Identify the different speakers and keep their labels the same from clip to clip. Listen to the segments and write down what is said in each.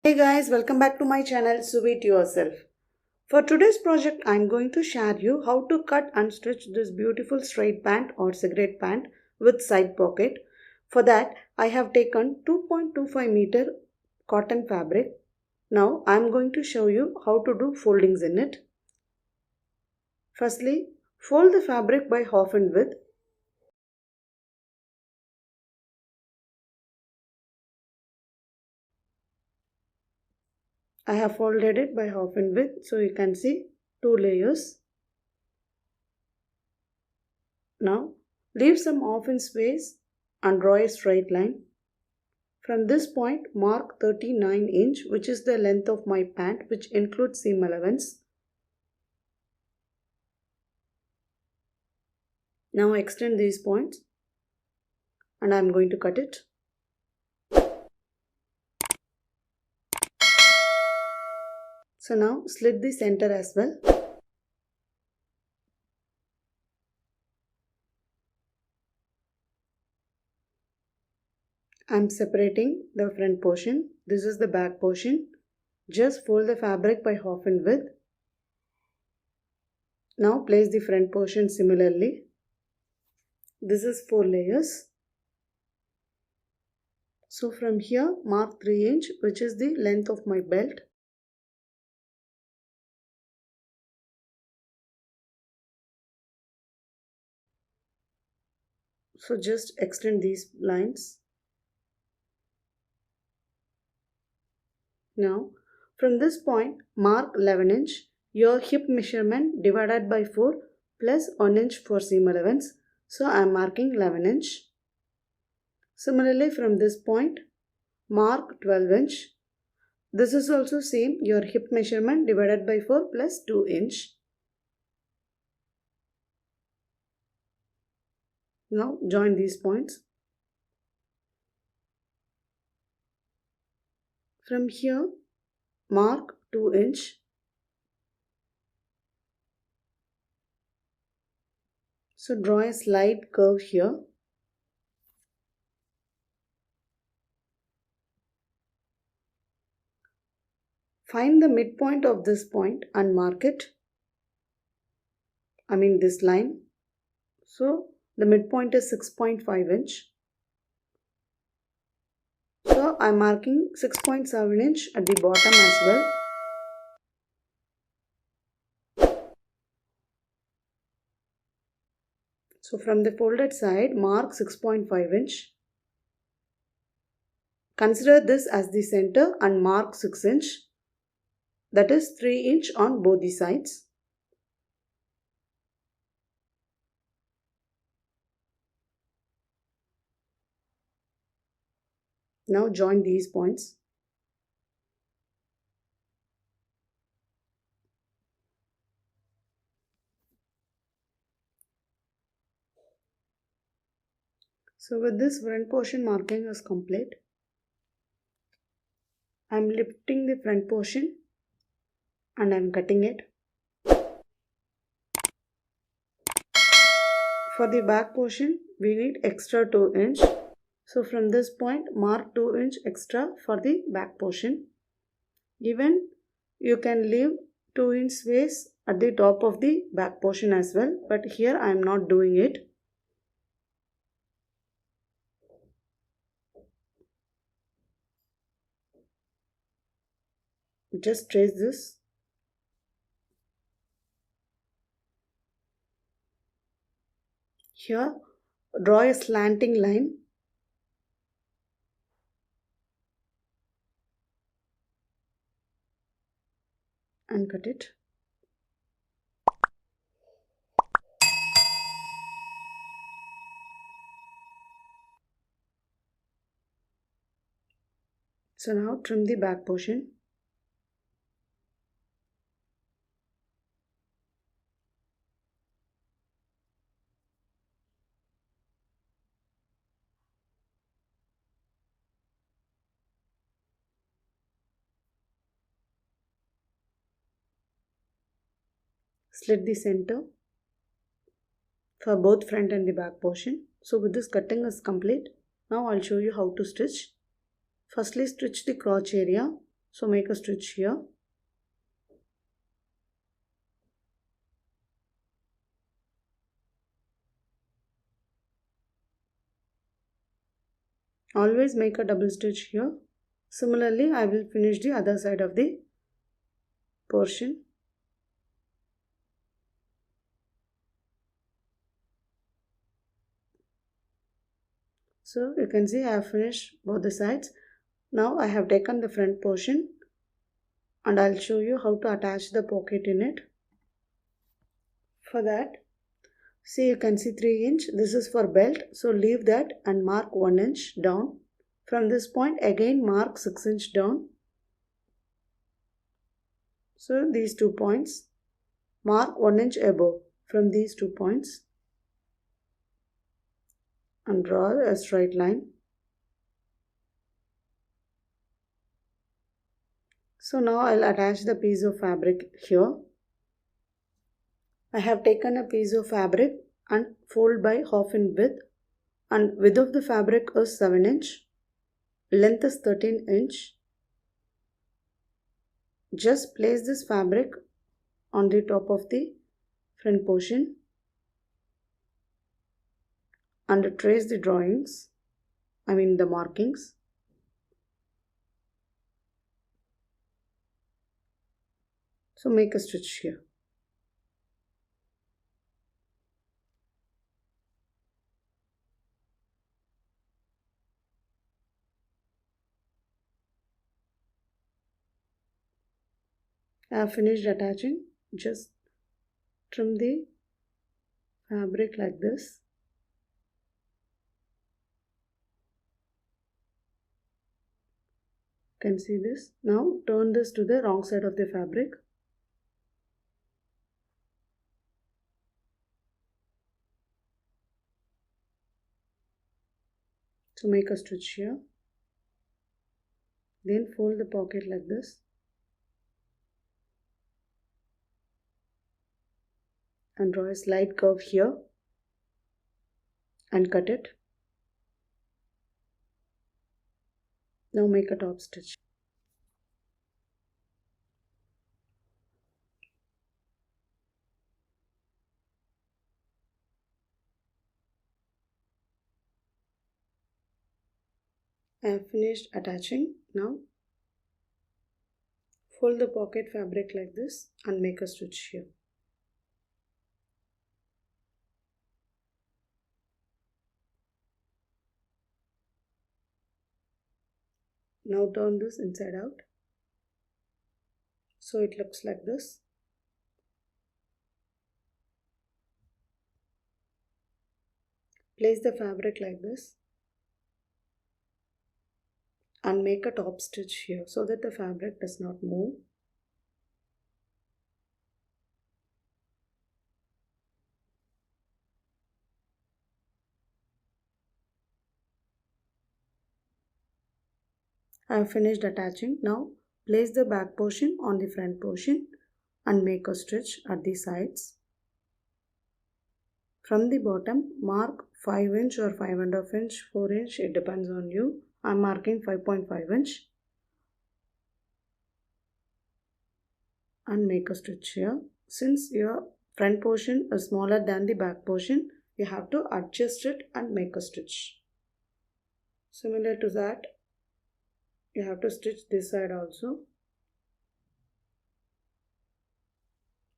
Speaker 1: Hey guys, welcome back to my channel Sweet Yourself. For today's project, I'm going to share you how to cut and stitch this beautiful straight pant or cigarette pant with side pocket. For that, I have taken 2.25 meter cotton fabric. Now, I'm going to show you how to do foldings in it. Firstly, fold the fabric by half in width. I have folded it by half in width, so you can see 2 layers. Now, leave some half inch space and draw a straight line. From this point, mark 39 inch, which is the length of my pant, which includes seam allowance. Now extend these points and I am going to cut it. So now slit the center as well. I am separating the front portion. This is the back portion. Just fold the fabric by half in width. Now place the front portion similarly. This is 4 layers. So from here mark 3 inch, which is the length of my belt. So just extend these lines. Now from this point mark 11 inch. Your hip measurement divided by 4 plus 1 inch for seam allowance. So I am marking 11 inch. Similarly from this point mark 12 inch. This is also same, your hip measurement divided by 4 plus 2 inch. Now join these points. From here mark 2 inch. So draw a slight curve here. Find the midpoint of this point and mark it. This line. So the midpoint is 6.5 inch. So I am marking 6.7 inch at the bottom as well. So from the folded side mark 6.5 inch. Consider this as the center and mark 6 inch. That is 3 inch on both the sides. Now join these points. So with this front portion marking is complete. I am lifting the front portion and I am cutting it. For the back portion we need extra 2 inch. So from this point mark 2 inch extra for the back portion. Even you can leave 2 inch space at the top of the back portion as well, but here I am not doing it. Just trace this. Here draw a slanting line. And cut it. So now trim the back portion. Slit the center for both front and the back portion. So with this cutting is complete. Now I'll show you how to stitch. Firstly stitch the crotch area So make a stitch here. Always make a double stitch here. Similarly, I will finish the other side of the portion. So you can see I have finished both the sides. Now I have taken the front portion and I'll show you how to attach the pocket in it. For that, see, you can see 3 inch. This is for belt. So leave that and mark 1 inch down. From this point again mark 6 inch down. So these 2 points, mark 1 inch above from these 2 points and draw a straight line. So now I'll attach the piece of fabric here. I have taken a piece of fabric and fold by half in width, and width of the fabric is 7 inch, length is 13 inch. Just place this fabric on the top of the front portion and trace the the markings. So make a stitch here. I have finished attaching. Just trim the fabric like this. You can see this. Now turn this to the wrong side of the fabric. So make a stitch here. Then fold the pocket like this. And draw a slight curve here and cut it. Now make a top stitch. I have finished attaching. Now fold the pocket fabric like this and make a stitch here. Now turn this inside out. So it looks like this. Place the fabric like this and make a top stitch here so that the fabric does not move. I have finished attaching. Now place the back portion on the front portion and make a stitch at the sides. From the bottom, mark 5 inch or 5.5 inch, 4 inch, it depends on you. I am marking 5.5 inch and make a stitch here. Since your front portion is smaller than the back portion, you have to adjust it and make a stitch. Similar to that, you have to stitch this side also.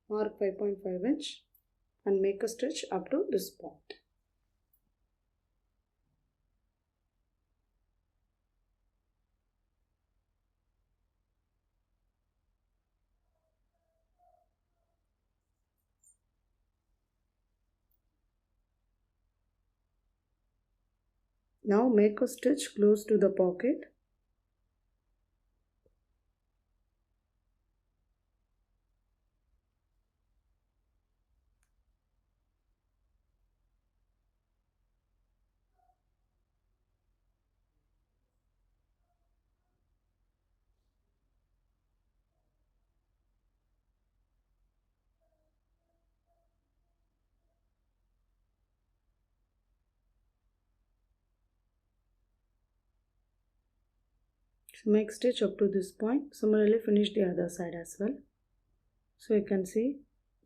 Speaker 1: Mark 5.5 inch and make a stitch up to this point. Now make a stitch close to the pocket. So make stitch up to this point. Similarly finish the other side as well. So you can see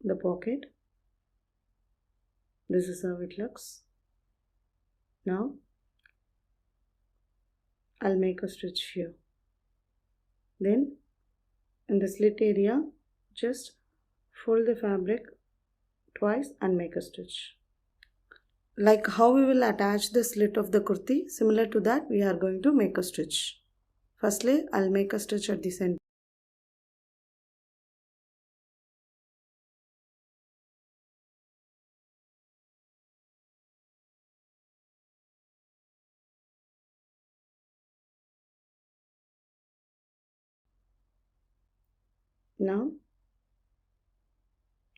Speaker 1: the pocket. This is how it looks. Now I'll make a stitch here. Then in the slit area, just fold the fabric twice and make a stitch. Like how we will attach the slit of the kurti, similar to that we are going to make a stitch. Firstly, I'll make a stitch at the center. Now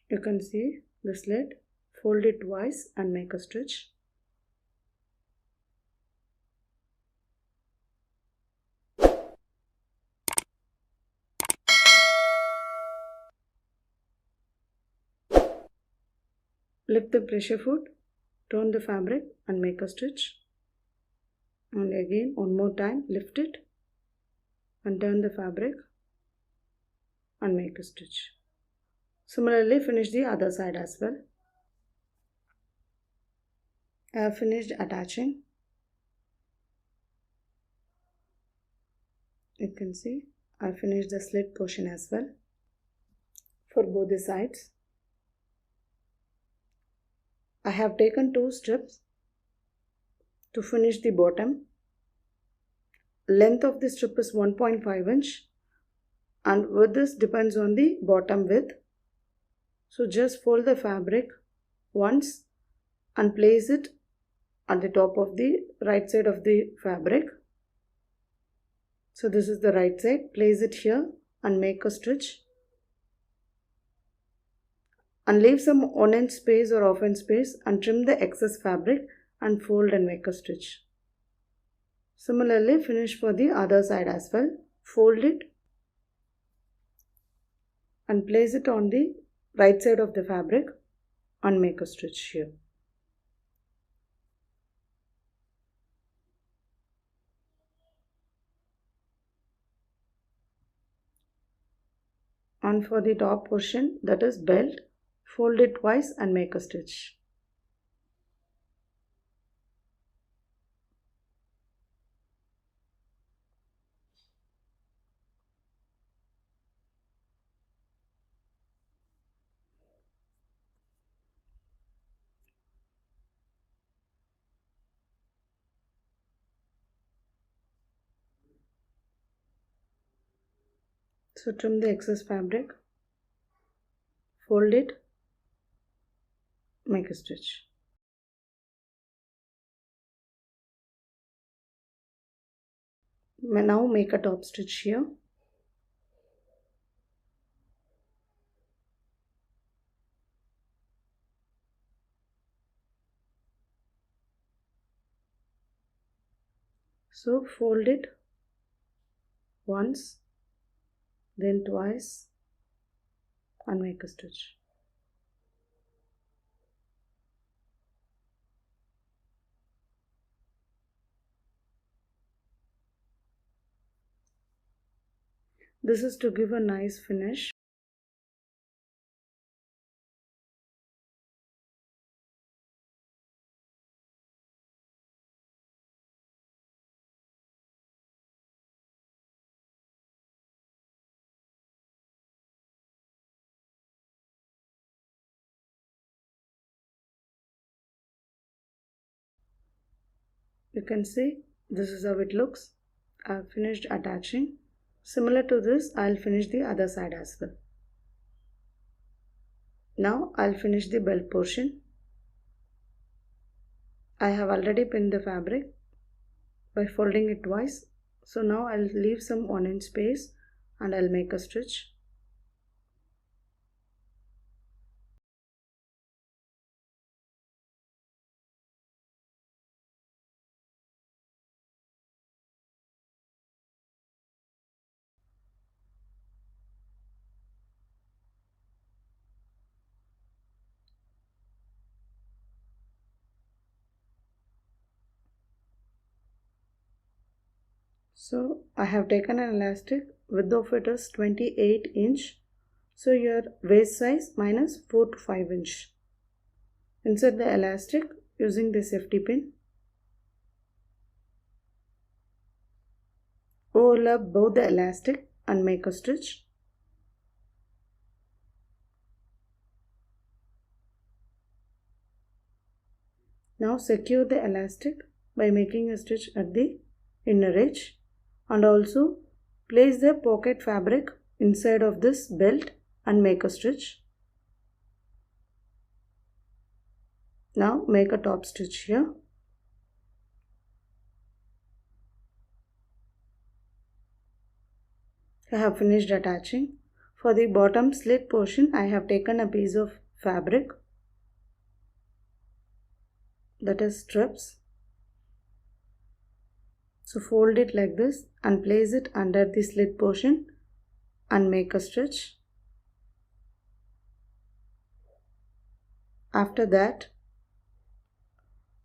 Speaker 1: you can see the slit, fold it twice and make a stitch. Lift the pressure foot, turn the fabric and make a stitch. And again one more time lift it and turn the fabric and make a stitch. Similarly finish the other side as well. I have finished attaching. You can see I finished the slit portion as well for both the sides. I have taken 2 strips to finish the bottom. Length of the strip is 1.5 inch and width this depends on the bottom width. So just fold the fabric once and place it at the top of the right side of the fabric. So this is the right side. Place it here and make a stitch. And leave some 1 inch space or half inch space and trim the excess fabric and fold and make a stitch. Similarly finish for the other side as well. Fold it and place it on the right side of the fabric and make a stitch here. And for the top portion, that is belt, fold it twice and make a stitch. So trim the excess fabric, fold it, make a stitch. Now make a top stitch here. So fold it once, then twice and make a stitch. This is to give a nice finish. You can see this is how it looks. I've finished attaching. Similar to this, I'll finish the other side as well. Now I'll finish the belt portion. I have already pinned the fabric by folding it twice. So now I'll leave some 1 inch space and I'll make a stitch. So I have taken an elastic, width of it is 28 inch. So your waist size minus 4 to 5 inch. Insert the elastic using the safety pin. Overlap both the elastic and make a stitch. Now secure the elastic by making a stitch at the inner edge, and also place the pocket fabric inside of this belt and make a stitch. Now make a top stitch here. I have finished attaching. For the bottom slit portion, I have taken a piece of fabric, that is strips. So fold it like this and place it under the slit portion and make a stitch. After that,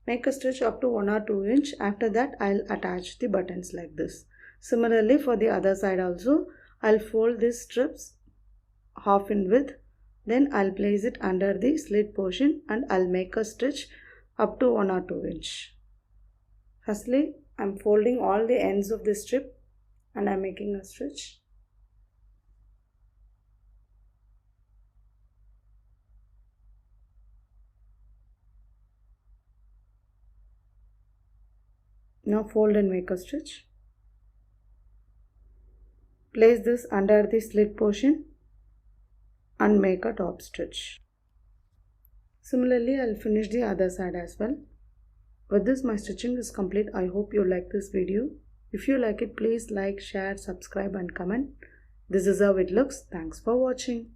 Speaker 1: make a stitch up to 1 or 2 inch. After that, I'll attach the buttons like this. Similarly, for the other side also, I'll fold these strips half in width. Then I'll place it under the slit portion and I'll make a stitch up to 1 or 2 inch. Firstly, I'm folding all the ends of the strip and I'm making a stitch. Now fold and make a stitch. Place this under the slit portion and make a top stitch. Similarly, I'll finish the other side as well. With this, my stitching is complete. I hope you like this video. If you like it, please like, share, subscribe and comment. This is how it looks. Thanks for watching.